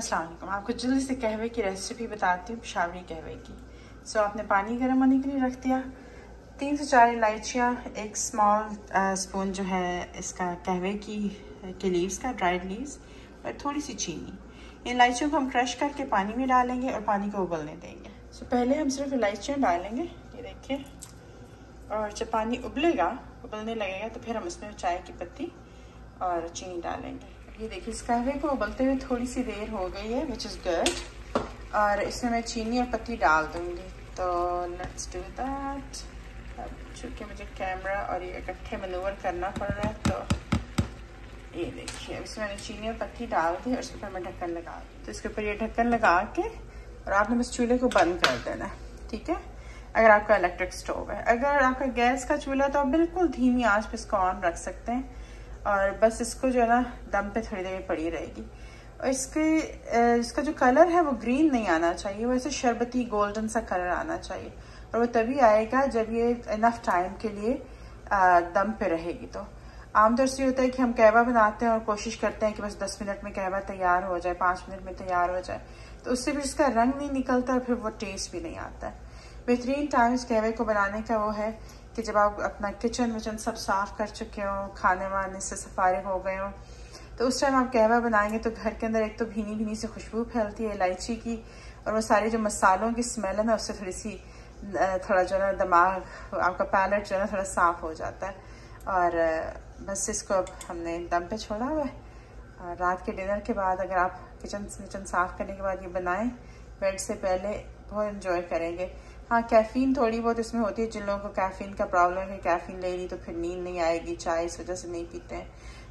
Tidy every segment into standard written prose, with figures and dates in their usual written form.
अस्सलाम वालेकुम। आपको जल्दी से कहवे की रेसिपी बताती हूँ, पेशावरी कहवे की। सो आपने पानी गर्म होने के लिए रख दिया। 3 से 4 इलायचियाँ, एक स्मॉल स्पून जो है इसका कहवे की लीव्स का, ड्राइड लीव्स, और थोड़ी सी चीनी। इन इलायचियों को हम क्रश करके पानी में डालेंगे और पानी को उबलने देंगे। सो पहले हम सिर्फ इलायचियाँ डालेंगे, ये देखिए, और जब पानी उबलने लगेगा तो फिर हम इसमें चाय की पत्ती और चीनी डालेंगे। ये देखिए, इस कहवे को उबलते हुए थोड़ी सी देर हो गई है, विच इज़ गुड। और इसमें मैं चीनी और पत्ती डाल दूँगी। तो लेट्स डू दैट। अब चूँकि मुझे कैमरा और ये इकट्ठे मैनूवर करना पड़ रहा है, तो ये देखिए, अब इसमें मैंने चीनी और पत्ती डाल दी और इसके ऊपर मैं ढक्कन लगा दी। तो इसके ऊपर ये ढक्कन लगा के और आपने बस चूल्हे को बंद कर देना, ठीक है। अगर आपका इलेक्ट्रिक स्टोव है, अगर आपका गैस का चूल्हा, तो आप बिल्कुल धीमी आंच पे इसको ऑन रख सकते हैं और बस इसको जो है ना दम पे थोड़ी देर पड़ी रहेगी। और इसका जो कलर है वो ग्रीन नहीं आना चाहिए, वो ऐसे शरबती गोल्डन सा कलर आना चाहिए। और वो तभी आएगा जब ये इनफ टाइम के लिए दम पे रहेगी। तो आमतौर से होता है कि हम कहवा बनाते हैं और कोशिश करते हैं कि बस 10 मिनट में कहवा तैयार हो जाए, 5 मिनट में तैयार हो जाए, तो उससे भी इसका रंग नहीं निकलता और फिर वो टेस्ट भी नहीं आता है। बेहतरीन टाइम इस कहवे को बनाने का वो है कि जब आप अपना किचन विचन सब साफ कर चुके हो, खाने वाने से फारिग हो गए हो, तो उस टाइम आप कहवा बनाएंगे तो घर के अंदर एक तो भीनी भीनी सी खुशबू फैलती है इलायची की, और वो सारी जो मसालों की स्मेल है ना, उससे थोड़ा जो है दिमाग, आपका पैलेट जो है ना थोड़ा साफ हो जाता है। और बस इसको अब हमने दम पे छोड़ा हुआ है। रात के डिनर के बाद अगर आप किचन साफ करने के बाद ये बनाएं बेड से पहले, बहुत इंजॉय करेंगे। हाँ, कैफ़ीन थोड़ी बहुत इसमें होती है। जिन लोगों को कैफ़ीन का प्रॉब्लम है, कैफ़ीन ले ली तो फिर नींद नहीं आएगी, चाय इस वजह से नहीं पीते हैं,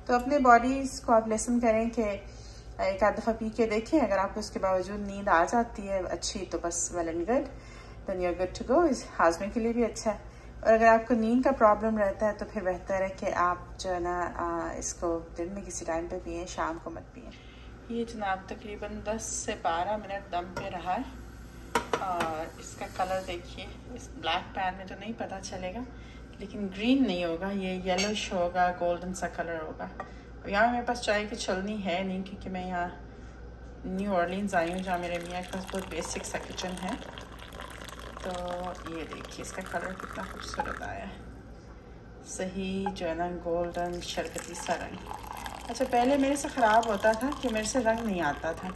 तो अपने बॉडीज़ को आप लेसन करें कि एक आध दफ़ा पी के देखें। अगर आपको उसके बावजूद नींद आ जाती है अच्छी, तो बस well and good, then you are good to go. इस हाजमे के लिए भी अच्छा है। और अगर आपको नींद का प्रॉब्लम रहता है तो फिर बेहतर है कि आप जो है ना इसको दिन में किसी टाइम पे पिएँ, शाम को मत पिएँ। ये जनाब तकरीबन 10 से 12 मिनट दम पे रहा है और इसका कलर देखिए, इस ब्लैक पैन में तो नहीं पता चलेगा, लेकिन ग्रीन नहीं होगा, ये येलोइश होगा, गोल्डन सा कलर होगा। और यहाँ मेरे पास चाय की छलनी है नहीं, क्योंकि मैं यहाँ न्यू ऑर्लिन्स आई हूँ, जहाँ मेरे मियाँ के पास बहुत बेसिक सा किचन है। तो ये देखिए, इसका कलर कितना खूबसूरत आया है, सही जो है ना गोल्डन शरबती सा रंग। अच्छा, पहले मेरे से ख़राब होता था कि मेरे से रंग नहीं आता था,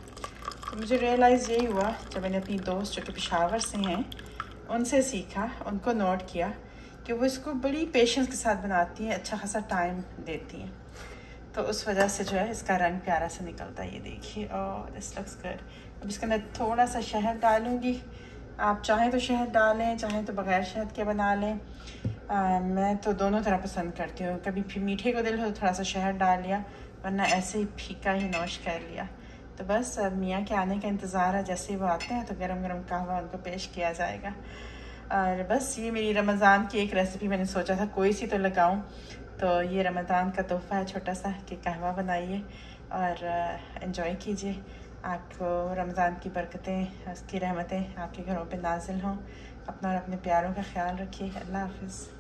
तो मुझे रियलाइज़ यही हुआ जब मैंने अपनी दोस्त जो कि पेशावर से हैं उनसे सीखा, उनको नोट किया कि वो इसको बड़ी पेशेंस के साथ बनाती हैं, अच्छा खासा टाइम देती हैं, तो उस वजह से जो है इसका रंग प्यारा सा निकलता है। ये देखिए, और दिस लुक्स गुड। अब इसके अंदर थोड़ा सा शहद डालूँगी। आप चाहें तो शहद डालें, चाहें तो बग़ैर शहद के बना लें। मैं तो दोनों तरह पसंद करती हूँ। कभी मीठे को दिल हो तो थोड़ा सा शहद डाल लिया, वरना ऐसे ही फीका ही नोश कर लिया। तो बस अब मियाँ के आने का इंतज़ार है, जैसे ही वो आते हैं तो गरम गरम कहवा उनको पेश किया जाएगा। और बस ये मेरी रमज़ान की एक रेसिपी मैंने सोचा था कोई सी तो लगाऊं, तो ये रमज़ान का तोहफ़ा है छोटा सा कि कहवा बनाइए और एंजॉय कीजिए। आपको रमज़ान की बरकतें, उसकी रहमतें आपके घरों पे नाजिल हों। अपना और अपने प्यारों का ख्याल रखिए। अल्लाह हाफ़िज़।